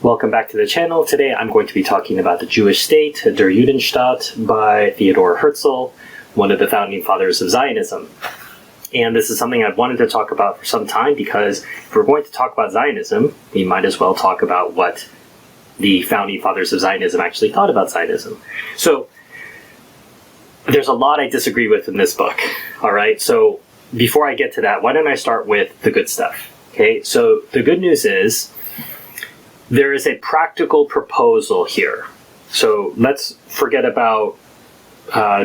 Welcome back to the channel. Today I'm going to be talking about the Jewish state, Der Judenstaat, by Theodore Herzl, one of the founding fathers of Zionism. And this is something I've wanted to talk about for some time because if we're going to talk about Zionism, we might as well talk about what the founding fathers of Zionism actually thought about Zionism. So there's a lot I disagree with in this book. All right, so before I get to that, why don't I start with the good stuff? Okay, so the good news is there is a practical proposal here. So let's forget about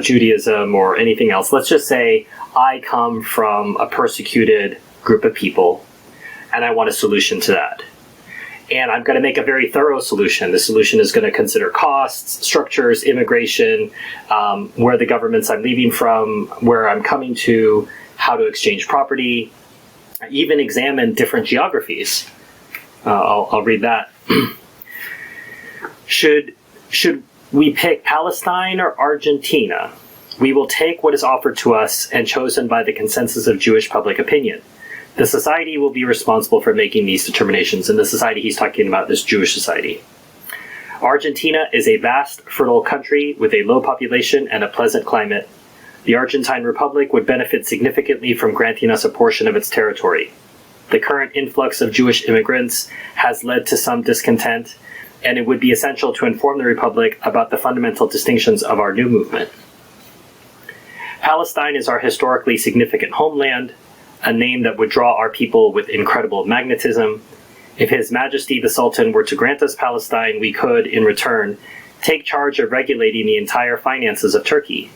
Judaism or anything else. Let's just say I come from a persecuted group of people and I want a solution to that. And I'm going to make a very thorough solution. The solution is going to consider costs, structures, immigration, where the governments I'm leaving from, where I'm coming to, how to exchange property, even examine different geographies. I'll read that. Should we pick Palestine or Argentina? We will take what is offered to us and chosen by the consensus of Jewish public opinion. The society will be responsible for making these determinations. And the society he's talking about, this Jewish society. Argentina is a vast, fertile country with a low population and a pleasant climate. The Argentine Republic would benefit significantly from granting us a portion of its territory. The current influx of Jewish immigrants has led to some discontent, and it would be essential to inform the Republic about the fundamental distinctions of our new movement. Palestine is our historically significant homeland, a name that would draw our people with incredible magnetism. If His Majesty the Sultan were to grant us Palestine, we could, in return, take charge of regulating the entire finances of Turkey.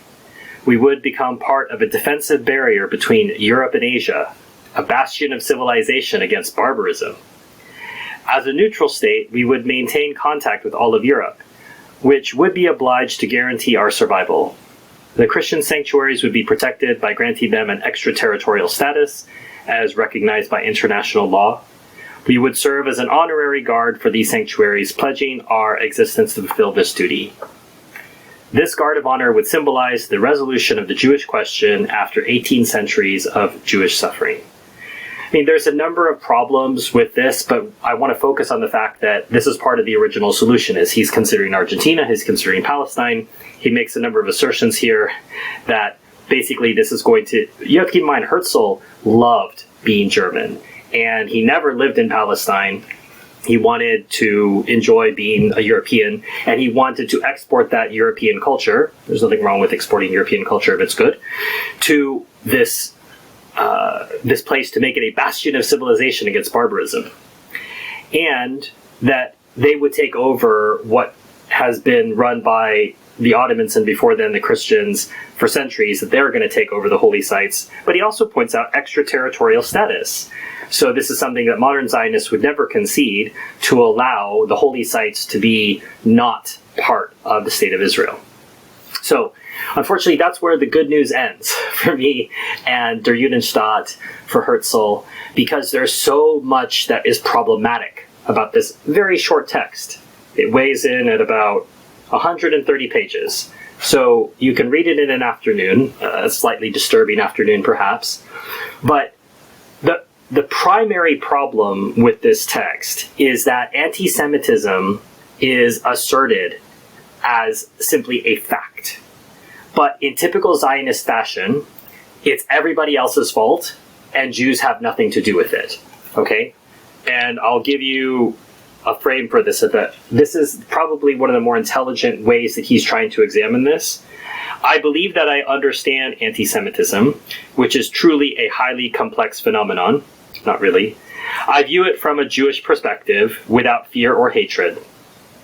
We would become part of a defensive barrier between Europe and Asia, a bastion of civilization against barbarism. As a neutral state, we would maintain contact with all of Europe, which would be obliged to guarantee our survival. The Christian sanctuaries would be protected by granting them an extraterritorial status, as recognized by international law. We would serve as an honorary guard for these sanctuaries, pledging our existence to fulfill this duty. This guard of honor would symbolize the resolution of the Jewish question after 18 centuries of Jewish suffering. I mean, there's a number of problems with this, but I want to focus on the fact that this is part of the original solution. Is he's considering Argentina, he's considering Palestine. He makes a number of assertions here that basically this is going to... You have to keep in mind, Herzl loved being German, and he never lived in Palestine. He wanted to enjoy being a European, and he wanted to export that European culture. There's nothing wrong with exporting European culture if it's good, to this place to make it a bastion of civilization against barbarism. And that they would take over what has been run by the Ottomans and before then the Christians for centuries, that they're going to take over the holy sites. But he also points out extraterritorial status. So this is something that modern Zionists would never concede, to allow the holy sites to be not part of the state of Israel. So unfortunately, that's where the good news ends for me and Der Judenstaat for Herzl, because there's so much that is problematic about this very short text. It weighs in at about 130 pages. So you can read it in an afternoon, a slightly disturbing afternoon perhaps. But the primary problem with this text is that anti-Semitism is asserted as simply a fact. But in typical Zionist fashion, it's everybody else's fault, and Jews have nothing to do with it. Okay? And I'll give you a frame for this. This is probably one of the more intelligent ways that he's trying to examine this. I believe that I understand anti-Semitism, which is truly a highly complex phenomenon. Not really. I view it from a Jewish perspective without fear or hatred.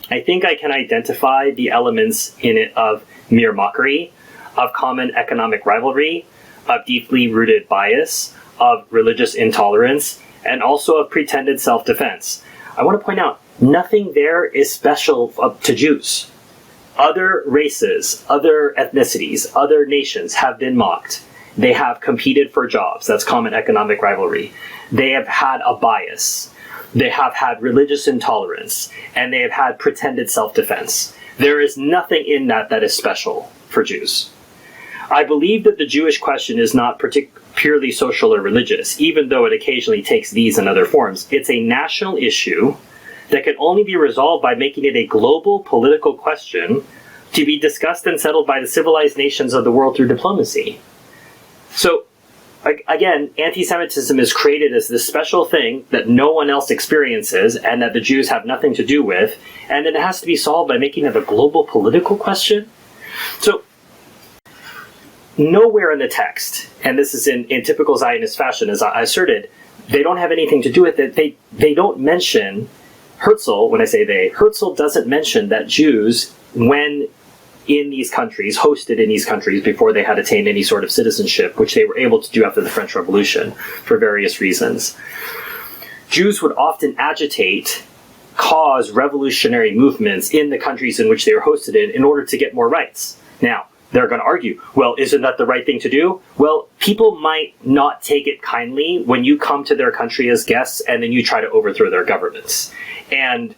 I think I can identify the elements in it of mere mockery, of common economic rivalry, of deeply rooted bias, of religious intolerance, and also of pretended self-defense. I want to point out, nothing there is special to Jews. Other races, other ethnicities, other nations have been mocked. They have competed for jobs. That's common economic rivalry. They have had a bias. They have had religious intolerance. And they have had pretended self-defense. There is nothing in that is special for Jews. I believe that the Jewish question is not purely social or religious, even though it occasionally takes these and other forms. It's a national issue that can only be resolved by making it a global political question to be discussed and settled by the civilized nations of the world through diplomacy. So, again, anti-Semitism is created as this special thing that no one else experiences and that the Jews have nothing to do with, and then it has to be solved by making it a global political question. So, nowhere in the text, and this is in typical Zionist fashion, as I asserted, they don't have anything to do with it. They don't mention Herzl. When I say they, Herzl doesn't mention that Jews, when in these countries, hosted in these countries before they had attained any sort of citizenship, which they were able to do after the French Revolution for various reasons, Jews would often agitate, cause revolutionary movements in the countries in which they were hosted in order to get more rights. Now, they're going to argue, well, isn't that the right thing to do? Well, people might not take it kindly when you come to their country as guests and then you try to overthrow their governments. And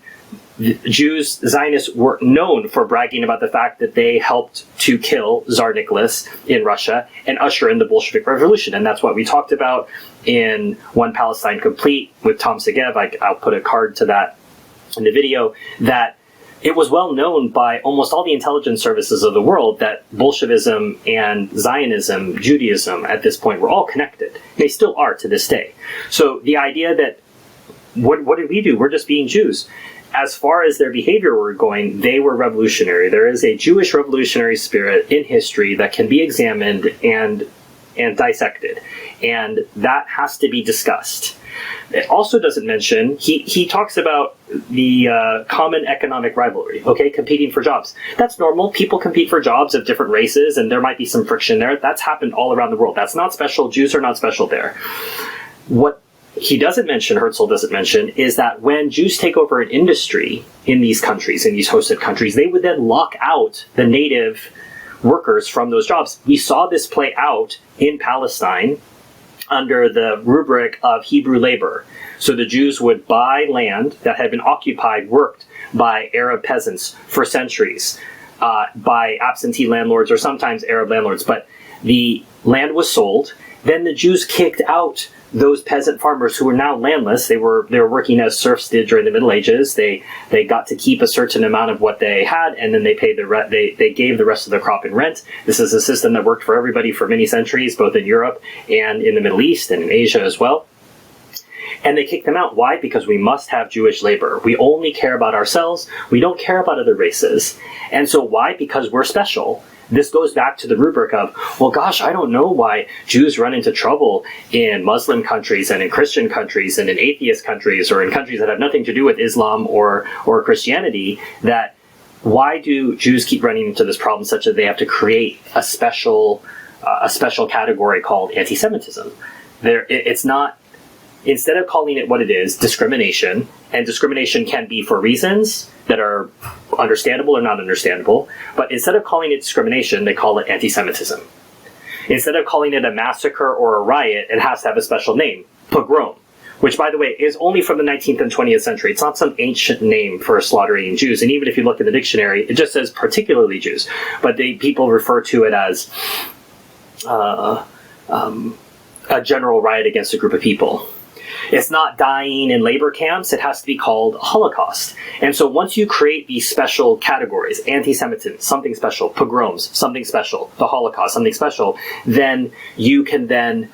Jews, Zionists, were known for bragging about the fact that they helped to kill Tsar Nicholas in Russia and usher in the Bolshevik Revolution. And that's what we talked about in One Palestine Complete with Tom Segev. I'll put a card to that in the video, that it was well known by almost all the intelligence services of the world that Bolshevism and Zionism, Judaism at this point were all connected. They still are to this day. So the idea that, what did we do? We're just being Jews. As far as their behavior were going, they were revolutionary. There is a Jewish revolutionary spirit in history that can be examined and dissected. And that has to be discussed. It also doesn't mention, he talks about the common economic rivalry, okay, competing for jobs. That's normal. People compete for jobs of different races, and there might be some friction there. That's happened all around the world. That's not special. Jews are not special there. What he doesn't mention, Herzl doesn't mention, is that when Jews take over an industry in these countries, in these hosted countries, they would then lock out the native workers from those jobs. We saw this play out in Palestine under the rubric of Hebrew labor. So the Jews would buy land that had been occupied, worked by Arab peasants for centuries, by absentee landlords or sometimes Arab landlords. But the land was sold. Then the Jews kicked out those peasant farmers who were now landless. They were working as serfs did during the Middle Ages. They got to keep a certain amount of what they had, and then they paid they gave the rest of the crop in rent. This is a system that worked for everybody for many centuries, both in Europe and in the Middle East and in Asia as well. And they kicked them out. Why? Because we must have Jewish labor. We only care about ourselves. We don't care about other races. And so why? Because we're special. This goes back to the rubric of, well, gosh, I don't know why Jews run into trouble in Muslim countries and in Christian countries and in atheist countries or in countries that have nothing to do with Islam or Christianity, that why do Jews keep running into this problem such that they have to create a special category called anti-Semitism? It's not, instead of calling it what it is, discrimination, and discrimination can be for reasons that are understandable or not understandable, but instead of calling it discrimination, they call it anti-Semitism. Instead of calling it a massacre or a riot, it has to have a special name, pogrom, which, by the way, is only from the 19th and 20th century. It's not some ancient name for slaughtering Jews, and even if you look in the dictionary, it just says particularly Jews, but people refer to it as a general riot against a group of people. It's not dying in labor camps. It has to be called Holocaust. And so once you create these special categories, anti-Semitism, something special, pogroms, something special, the Holocaust, something special, then you can then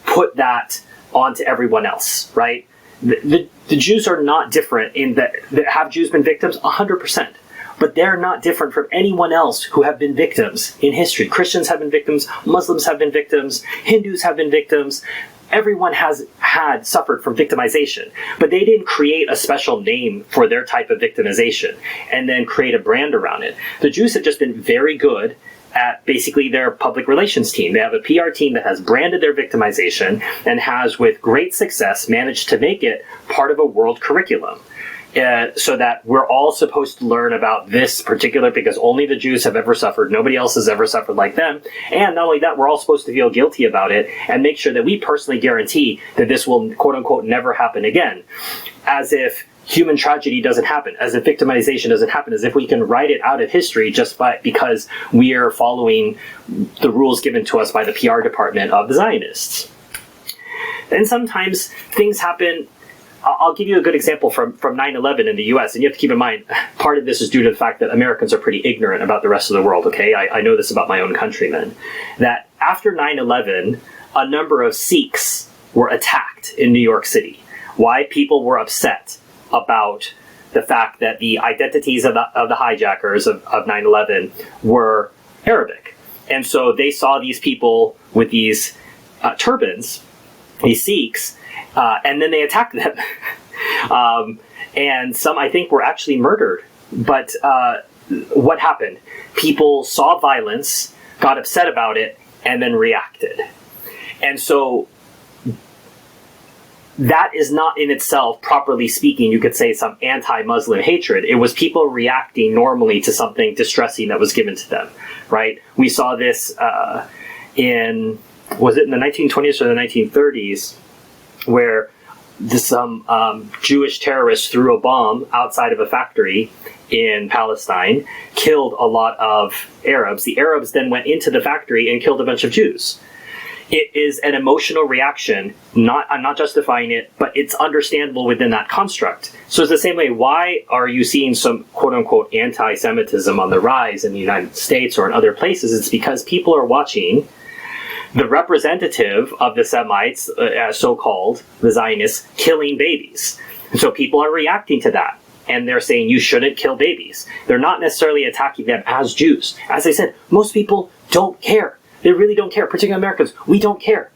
put that onto everyone else, right? The Jews are not different in that have Jews been victims? 100%. But they're not different from anyone else who have been victims in history. Christians have been victims. Muslims have been victims. Hindus have been victims. Everyone has suffered from victimization, but they didn't create a special name for their type of victimization and then create a brand around it. The Jews have just been very good at basically their public relations team. They have a PR team that has branded their victimization and has, with great success, managed to make it part of a world curriculum. So that we're all supposed to learn about this particular, because only the Jews have ever suffered. Nobody else has ever suffered like them. And not only that, we're all supposed to feel guilty about it and make sure that we personally guarantee that this will, quote unquote, never happen again. As if human tragedy doesn't happen, as if victimization doesn't happen, as if we can write it out of history just because we are following the rules given to us by the PR department of the Zionists. And sometimes things happen I'll give you a good example from 9/11 in the US, and you have to keep in mind, part of this is due to the fact that Americans are pretty ignorant about the rest of the world, okay? I know this about my own countrymen, that after 9/11, a number of Sikhs were attacked in New York City. Why? People were upset about the fact that the identities of the hijackers of 9/11 were Arabic. And so they saw these people with these turbans, these Sikhs, and then they attacked them. And some, I think, were actually murdered. But what happened? People saw violence, got upset about it, and then reacted. And so that is not in itself, properly speaking, you could say some anti-Muslim hatred. It was people reacting normally to something distressing that was given to them, right? We saw this was it in the 1920s or the 1930s, where some Jewish terrorists threw a bomb outside of a factory in Palestine, killed a lot of Arabs. The Arabs then went into the factory and killed a bunch of Jews. It is an emotional reaction. I'm not justifying it, but it's understandable within that construct. So it's the same way, why are you seeing some quote-unquote anti-Semitism on the rise in the United States or in other places? It's because people are watching the representative of the Semites, so-called, the Zionists, killing babies. And so people are reacting to that. And they're saying you shouldn't kill babies. They're not necessarily attacking them as Jews. As I said, most people don't care. They really don't care, particularly Americans. We don't care.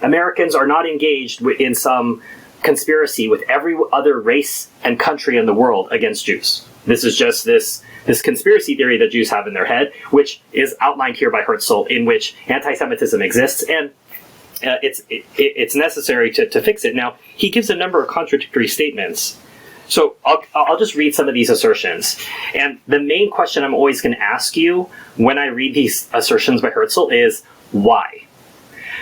Americans are not engaged in some conspiracy with every other race and country in the world against Jews. This is just this conspiracy theory that Jews have in their head, which is outlined here by Herzl, in which anti-Semitism exists, and it's necessary to fix it. Now, he gives a number of contradictory statements. So I'll just read some of these assertions. And the main question I'm always going to ask you when I read these assertions by Herzl is, why?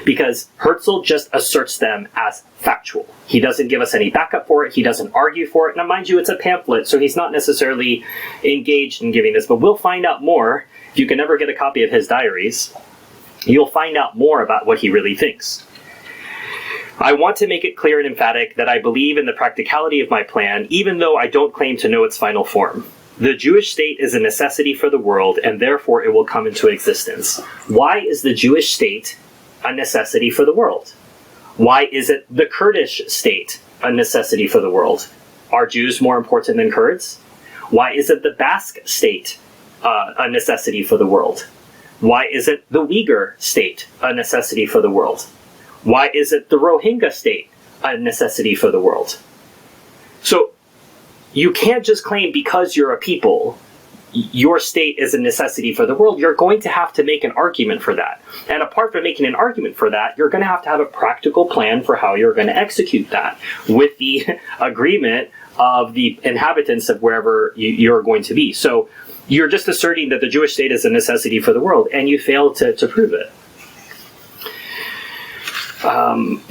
Because Herzl just asserts them as factual. He doesn't give us any backup for it. He doesn't argue for it. Now, mind you, it's a pamphlet, so he's not necessarily engaged in giving this, but we'll find out more. If you can ever get a copy of his diaries, you'll find out more about what he really thinks. I want to make it clear and emphatic that I believe in the practicality of my plan, even though I don't claim to know its final form. The Jewish state is a necessity for the world, and therefore it will come into existence. Why is the Jewish state a necessity for the world? Why is it the Kurdish state a necessity for the world? Are Jews more important than Kurds? Why is it the Basque state a necessity for the world? Why is it the Uyghur state a necessity for the world? Why is it the Rohingya state a necessity for the world? So you can't just claim because you're a people, your state is a necessity for the world. You're going to have to make an argument for that. And apart from making an argument for that, you're going to have a practical plan for how you're going to execute that with the agreement of the inhabitants of wherever you're going to be. So you're just asserting that the Jewish state is a necessity for the world, and you fail to prove it.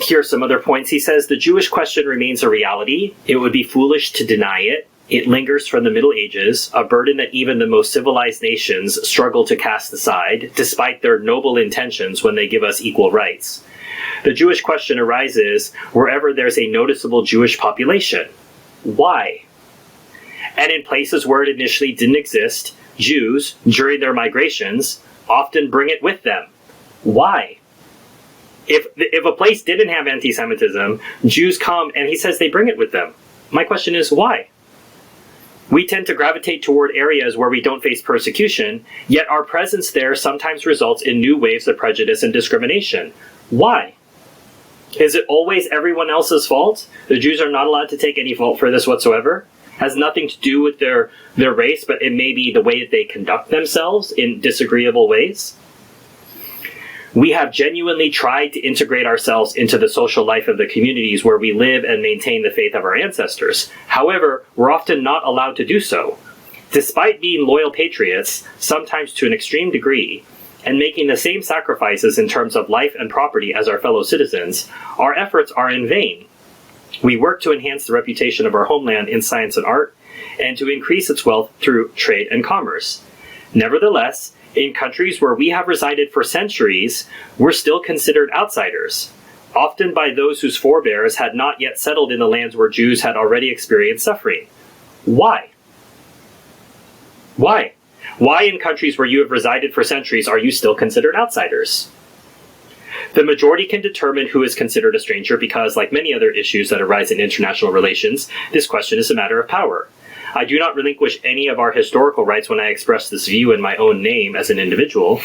Here are some other points. He says, the Jewish question remains a reality. It would be foolish to deny it. It lingers from the Middle Ages, a burden that even the most civilized nations struggle to cast aside, despite their noble intentions when they give us equal rights. The Jewish question arises wherever there's a noticeable Jewish population. Why? And in places where it initially didn't exist, Jews, during their migrations, often bring it with them. Why? If a place didn't have anti-Semitism, Jews come, and he says they bring it with them. My question is, why? We tend to gravitate toward areas where we don't face persecution, yet our presence there sometimes results in new waves of prejudice and discrimination. Why? Is it always everyone else's fault? The Jews are not allowed to take any fault for this whatsoever? Has nothing to do with their race, but it may be the way that they conduct themselves in disagreeable ways? We have genuinely tried to integrate ourselves into the social life of the communities where we live and maintain the faith of our ancestors. However, we're often not allowed to do so. Despite being loyal patriots, sometimes to an extreme degree, and making the same sacrifices in terms of life and property as our fellow citizens, our efforts are in vain. We work to enhance the reputation of our homeland in science and art, and to increase its wealth through trade and commerce. Nevertheless, in countries where we have resided for centuries, we're still considered outsiders. often by those whose forebears had not yet settled in the lands where Jews had already experienced suffering. Why? Why? Why in countries where you have resided for centuries are you still considered outsiders? The majority can determine who is considered a stranger because, like many other issues that arise in international relations, this question is a matter of power. I do not relinquish any of our historical rights when I express this view in my own name as an individual.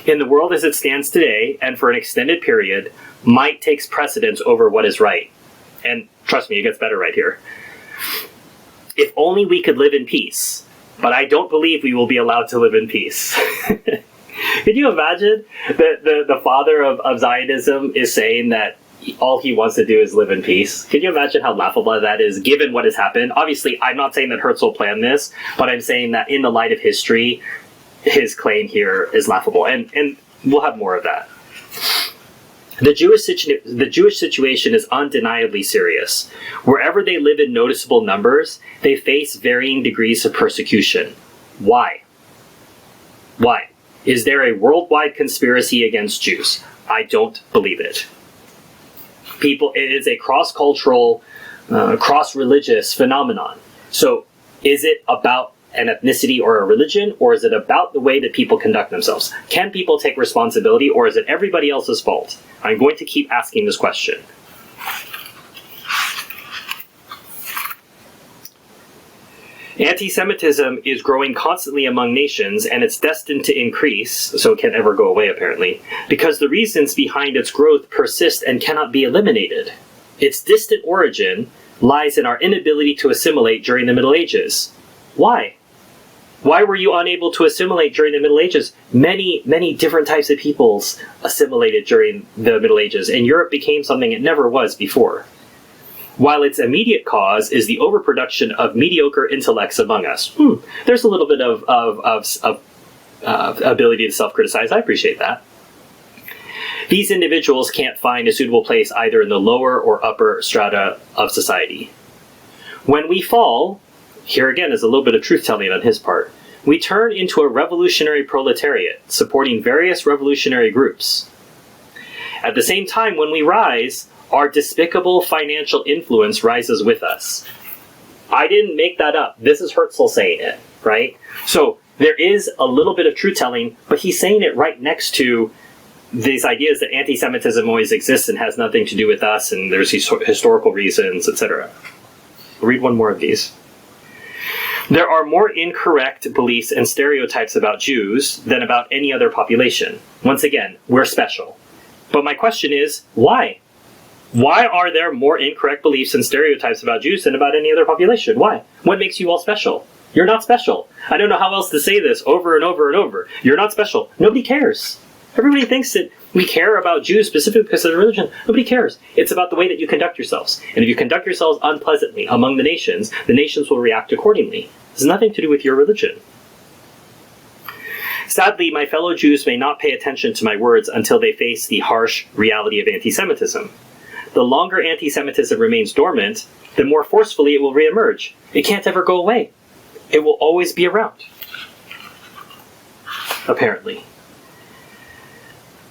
In the world as it stands today, and for an extended period, might takes precedence over what is right. And trust me, it gets better right here. If only we could live in peace, but I don't believe we will be allowed to live in peace. Could you imagine that the father of Zionism is saying that all he wants to do is live in peace? Could you imagine how laughable that is, given what has happened? Obviously, I'm not saying that Herzl planned this, but I'm saying that in the light of history, his claim here is laughable. And we'll have more of that. The Jewish situation is undeniably serious. Wherever they live in noticeable numbers, they face varying degrees of persecution. Why? Why? Is there a worldwide conspiracy against Jews? I don't believe it. It is a cross-cultural, cross-religious phenomenon. So is it about an ethnicity or a religion, or is it about the way that people conduct themselves? Can people take responsibility, or is it everybody else's fault? I'm going to keep asking this question. Anti-Semitism is growing constantly among nations, and it's destined to increase, so it can't ever go away apparently, because the reasons behind its growth persist and cannot be eliminated. Its distant origin lies in our inability to assimilate during the Middle Ages. Why? Why were you unable to assimilate during the Middle Ages? Many, many different types of peoples assimilated during the Middle Ages, and Europe became something it never was before. While its immediate cause is the overproduction of mediocre intellects among us. There's a little bit of ability to self-criticize. I appreciate that. These individuals can't find a suitable place either in the lower or upper strata of society. When we fall, here again is a little bit of truth-telling on his part, we turn into a revolutionary proletariat, supporting various revolutionary groups. At the same time, when we rise, our despicable financial influence rises with us. I didn't make that up. This is Herzl saying it, right? So there is a little bit of truth-telling, but he's saying it right next to these ideas that anti-Semitism always exists and has nothing to do with us, and there's these historical reasons, etc. I'll read one more of these. There are more incorrect beliefs and stereotypes about Jews than about any other population. Once again, we're special. But my question is, why? Why are there more incorrect beliefs and stereotypes about Jews than about any other population? Why? What makes you all special? You're not special. I don't know how else to say this over and over and over. You're not special. Nobody cares. Everybody thinks that we care about Jews specifically because of their religion. Nobody cares. It's about the way that you conduct yourselves. And if you conduct yourselves unpleasantly among the nations will react accordingly. It has nothing to do with your religion. Sadly, my fellow Jews may not pay attention to my words until they face the harsh reality of anti-Semitism. The longer anti-Semitism remains dormant, the more forcefully it will reemerge. It can't ever go away. It will always be around. Apparently.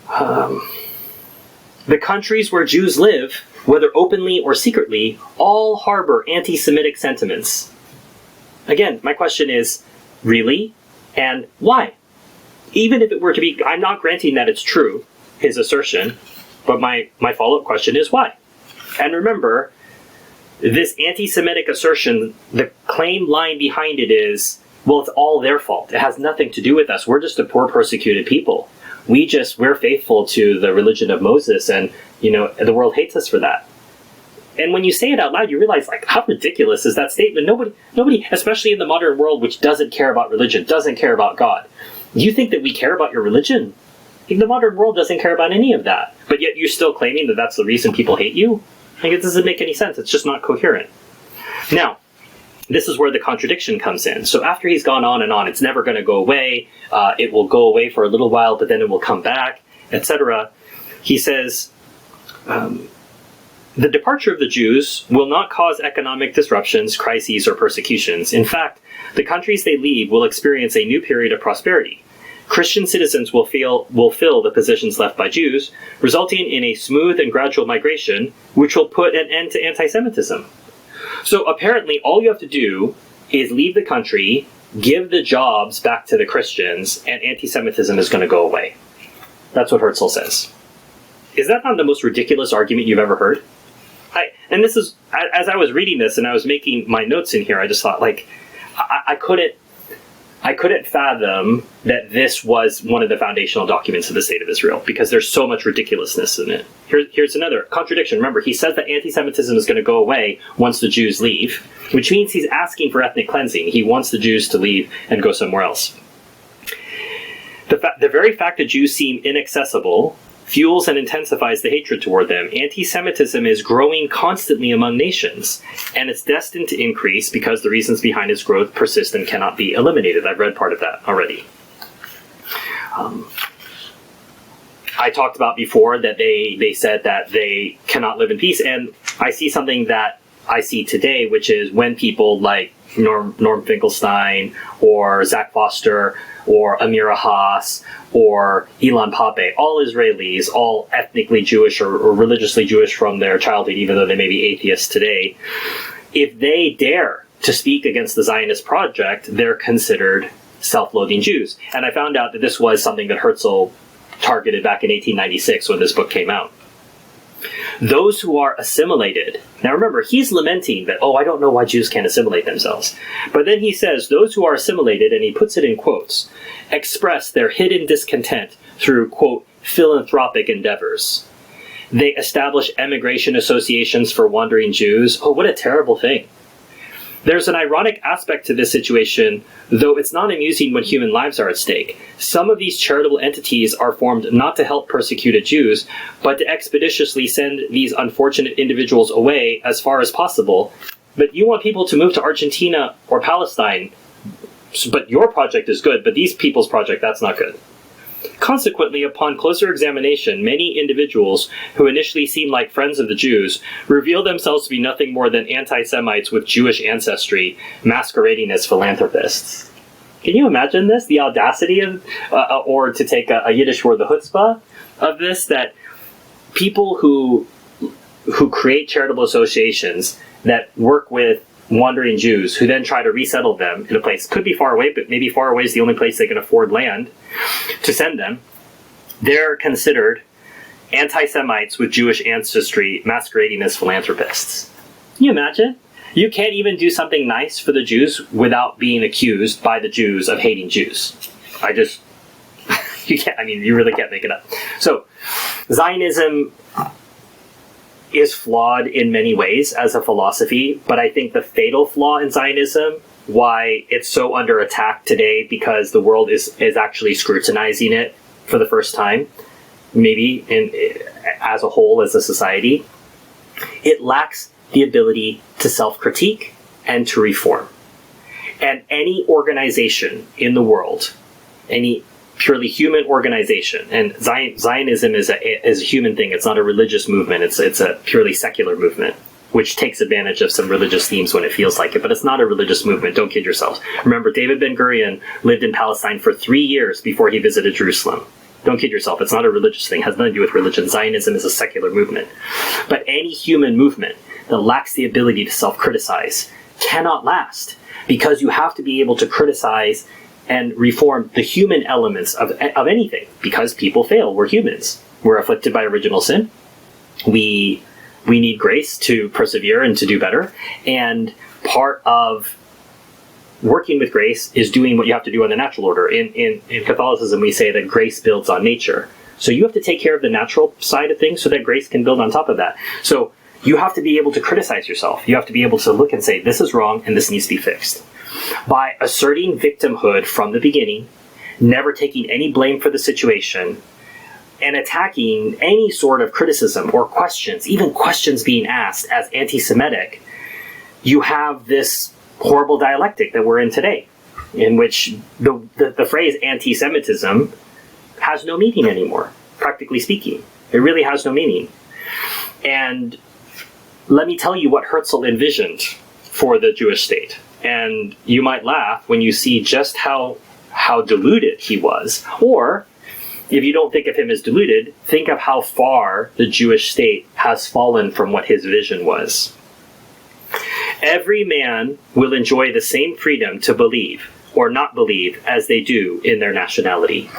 The countries where Jews live, whether openly or secretly, all harbor anti-Semitic sentiments. Again, my question is, really? And why? Even if it were to be, I'm not granting that it's true, his assertion, but my follow-up question is why? And remember, this anti-Semitic assertion, the claim line behind it is, well, it's all their fault. It has nothing to do with us. We're just a poor, persecuted people. We're faithful to the religion of Moses, and, the world hates us for that. And when you say it out loud, you realize, how ridiculous is that statement? Nobody, especially in the modern world, which doesn't care about religion, doesn't care about God. You think that we care about your religion? The modern world doesn't care about any of that. But yet you're still claiming that that's the reason people hate you? It doesn't make any sense. It's just not coherent. Now, this is where the contradiction comes in. So after he's gone on and on, it's never going to go away. It will go away for a little while, but then it will come back, etc. He says, the departure of the Jews will not cause economic disruptions, crises, or persecutions. In fact, the countries they leave will experience a new period of prosperity. Christian citizens will fill the positions left by Jews, resulting in a smooth and gradual migration, which will put an end to anti-Semitism. So apparently all you have to do is leave the country, give the jobs back to the Christians, and anti-Semitism is going to go away. That's what Herzl says. Is that not the most ridiculous argument you've ever heard? And this is, as I was reading this and I was making my notes in here, I just thought, like, I couldn't fathom that this was one of the foundational documents of the State of Israel, because there's so much ridiculousness in it. Here's another contradiction. Remember, he says that anti-Semitism is going to go away once the Jews leave, which means he's asking for ethnic cleansing. He wants the Jews to leave and go somewhere else. The very fact that Jews seem inaccessible fuels and intensifies the hatred toward them. Anti-Semitism is growing constantly among nations, and it's destined to increase because the reasons behind its growth persist and cannot be eliminated. I've read part of that already. I talked about before that they said that they cannot live in peace, and I see something that I see today, which is when people like Norm Finkelstein or Zach Foster or Amira Haas or Ilan Pape, all Israelis, all ethnically Jewish or religiously Jewish from their childhood, even though they may be atheists today, if they dare to speak against the Zionist project, they're considered self-loathing Jews. And I found out that this was something that Herzl targeted back in 1896 when this book came out. Those who are assimilated. Now remember, he's lamenting that, I don't know why Jews can't assimilate themselves. But then he says, those who are assimilated, and he puts it in quotes, express their hidden discontent through, quote, philanthropic endeavors. They establish emigration associations for wandering Jews. Oh, what a terrible thing. There's an ironic aspect to this situation, though it's not amusing when human lives are at stake. Some of these charitable entities are formed not to help persecuted Jews, but to expeditiously send these unfortunate individuals away as far as possible. But you want people to move to Argentina or Palestine, but your project is good, but these people's project, that's not good. Consequently, upon closer examination, many individuals who initially seemed like friends of the Jews reveal themselves to be nothing more than anti-Semites with Jewish ancestry, masquerading as philanthropists. Can you imagine this? The audacity of, or to take a Yiddish word, the chutzpah of this, that people who create charitable associations that work with wandering Jews who then try to resettle them in a place, could be far away, but maybe far away is the only place they can afford land to send them, they're considered anti-Semites with Jewish ancestry masquerading as philanthropists. Can you imagine? You can't even do something nice for the Jews without being accused by the Jews of hating Jews. You really can't make it up. So, Zionism is flawed in many ways as a philosophy, but I think the fatal flaw in Zionism, why it's so under attack today, because the world is actually scrutinizing it for the first time, maybe as a whole, as a society, it lacks the ability to self-critique and to reform. And any organization in the world, any purely human organization, and Zionism is a human thing. It's not a religious movement. It's a purely secular movement, which takes advantage of some religious themes when it feels like it. But it's not a religious movement. Don't kid yourselves. Remember, David Ben-Gurion lived in Palestine for 3 years before he visited Jerusalem. Don't kid yourself. It's not a religious thing. It has nothing to do with religion. Zionism is a secular movement. But any human movement that lacks the ability to self-criticize cannot last, because you have to be able to criticize and reform the human elements of anything, because people fail. We're humans. We're afflicted by original sin. We need grace to persevere and to do better. And part of working with grace is doing what you have to do in the natural order. In Catholicism, we say that grace builds on nature. So you have to take care of the natural side of things so that grace can build on top of that. So you have to be able to criticize yourself. You have to be able to look and say, this is wrong and this needs to be fixed. By asserting victimhood from the beginning, never taking any blame for the situation, and attacking any sort of criticism or questions, even questions being asked, as anti-Semitic, you have this horrible dialectic that we're in today, in which the phrase anti-Semitism has no meaning anymore, practically speaking. It really has no meaning. And let me tell you what Herzl envisioned for the Jewish state. And you might laugh when you see just how how deluded he was. Or, if you don't think of him as deluded, think of how far the Jewish state has fallen from what his vision was. Every man will enjoy the same freedom to believe or not believe as they do in their nationality.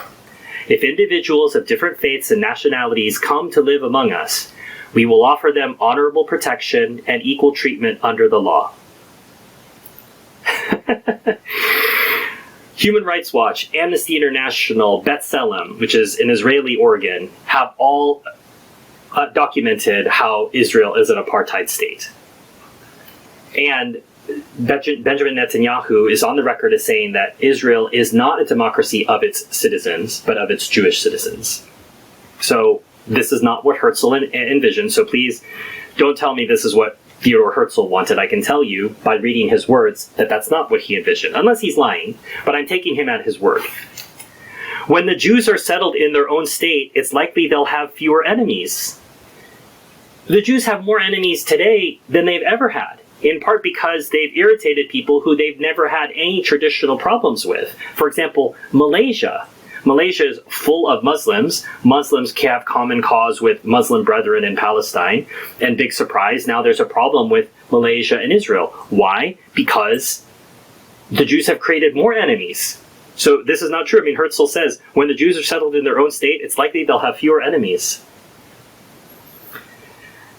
If individuals of different faiths and nationalities come to live among us, we will offer them honorable protection and equal treatment under the law. Human Rights Watch, Amnesty International, B'Tselem, which is in Israeli Oregon, have all documented how Israel is an apartheid state. And Benjamin Netanyahu is on the record as saying that Israel is not a democracy of its citizens, but of its Jewish citizens. So this is not what Herzl envisioned, so please don't tell me this is what Theodore Herzl wanted. I can tell you by reading his words that that's not what he envisioned, unless he's lying, but I'm taking him at his word. When the Jews are settled in their own state, it's likely they'll have fewer enemies. The Jews have more enemies today than they've ever had, in part because they've irritated people who they've never had any traditional problems with. For example, Malaysia. Malaysia is full of Muslims. Muslims have common cause with Muslim brethren in Palestine. And big surprise, now there's a problem with Malaysia and Israel. Why? Because the Jews have created more enemies. So this is not true. I mean, Herzl says, when the Jews are settled in their own state, it's likely they'll have fewer enemies.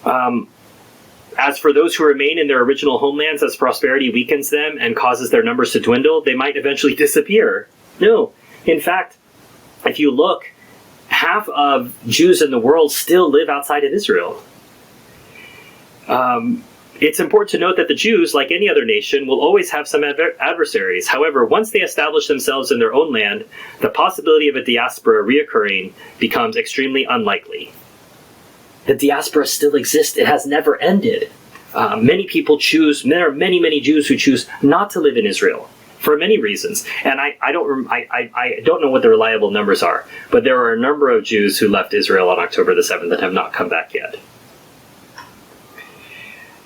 As for those who remain in their original homelands, as prosperity weakens them and causes their numbers to dwindle, they might eventually disappear. No. In fact, if you look, half of Jews in the world still live outside of Israel. It's important to note that the Jews, like any other nation, will always have some adversaries. However, once they establish themselves in their own land, the possibility of a diaspora reoccurring becomes extremely unlikely. The diaspora still exists. It has never ended. Many people choose, there are many, many Jews who choose not to live in Israel for many reasons. And I don't know what the reliable numbers are, but there are a number of Jews who left Israel on October the 7th that have not come back yet.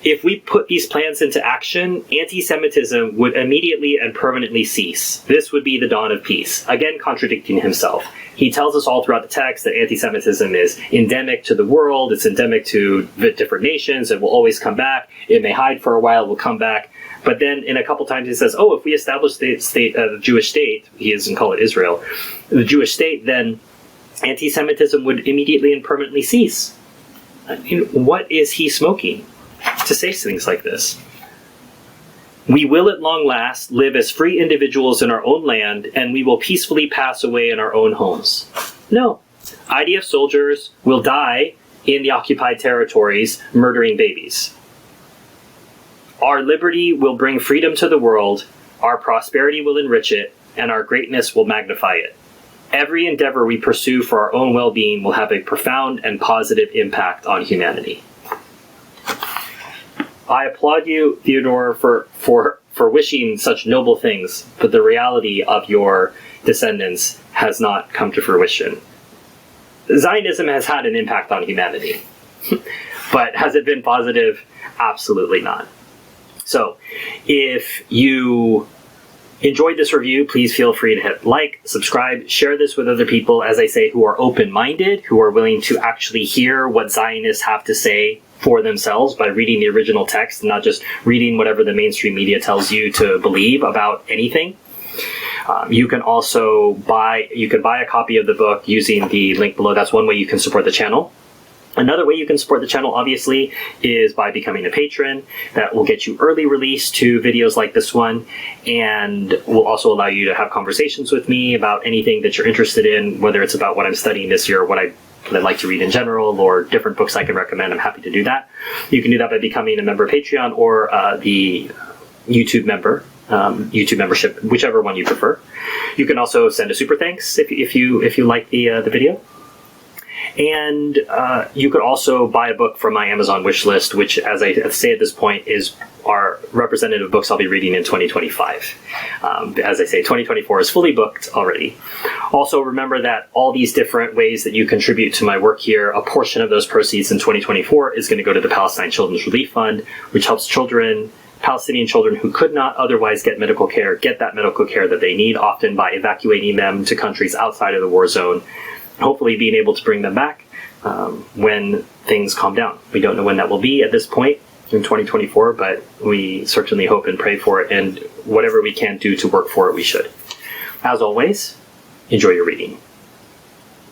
If we put these plans into action, anti-Semitism would immediately and permanently cease. This would be the dawn of peace. Again, contradicting himself. He tells us all throughout the text that anti-Semitism is endemic to the world, it's endemic to different nations, it will always come back. It may hide for a while, it will come back. But then in a couple times he says, if we establish the Jewish state, he doesn't call it Israel, the Jewish state, then anti-Semitism would immediately and permanently cease. I mean, what is he smoking to say things like this? We will at long last live as free individuals in our own land, and we will peacefully pass away in our own homes. No. IDF soldiers will die in the occupied territories, murdering babies. Our liberty will bring freedom to the world, our prosperity will enrich it, and our greatness will magnify it. Every endeavor we pursue for our own well-being will have a profound and positive impact on humanity. I applaud you, Theodore, for wishing such noble things, but the reality of your descendants has not come to fruition. Zionism has had an impact on humanity, but has it been positive? Absolutely not. So, if you enjoyed this review, please feel free to hit like, subscribe, share this with other people, as I say, who are open-minded, who are willing to actually hear what Zionists have to say for themselves by reading the original text and not just reading whatever the mainstream media tells you to believe about anything. You can also buy a copy of the book using the link below. That's one way you can support the channel. Another way you can support the channel, obviously, is by becoming a patron. That will get you early release to videos like this one, and will also allow you to have conversations with me about anything that you're interested in, whether it's about what I'm studying this year or what I'd like to read in general, or different books I can recommend. I'm happy to do that. You can do that by becoming a member of Patreon or the YouTube membership, whichever one you prefer. You can also send a super thanks if you like the video. And you could also buy a book from my Amazon wish list, which, as I say at this point, are representative books I'll be reading in 2025. As I say, 2024 is fully booked already. Also, remember that all these different ways that you contribute to my work here, a portion of those proceeds in 2024 is going to go to the Palestine Children's Relief Fund, which helps children Palestinian children who could not otherwise get medical care get that medical care that they need, often by evacuating them to countries outside of the war zone, and hopefully being able to bring them back when things calm down. We don't know when that will be at this point in 2024, but we certainly hope and pray for it, and whatever we can do to work for it, we should. As always, enjoy your reading.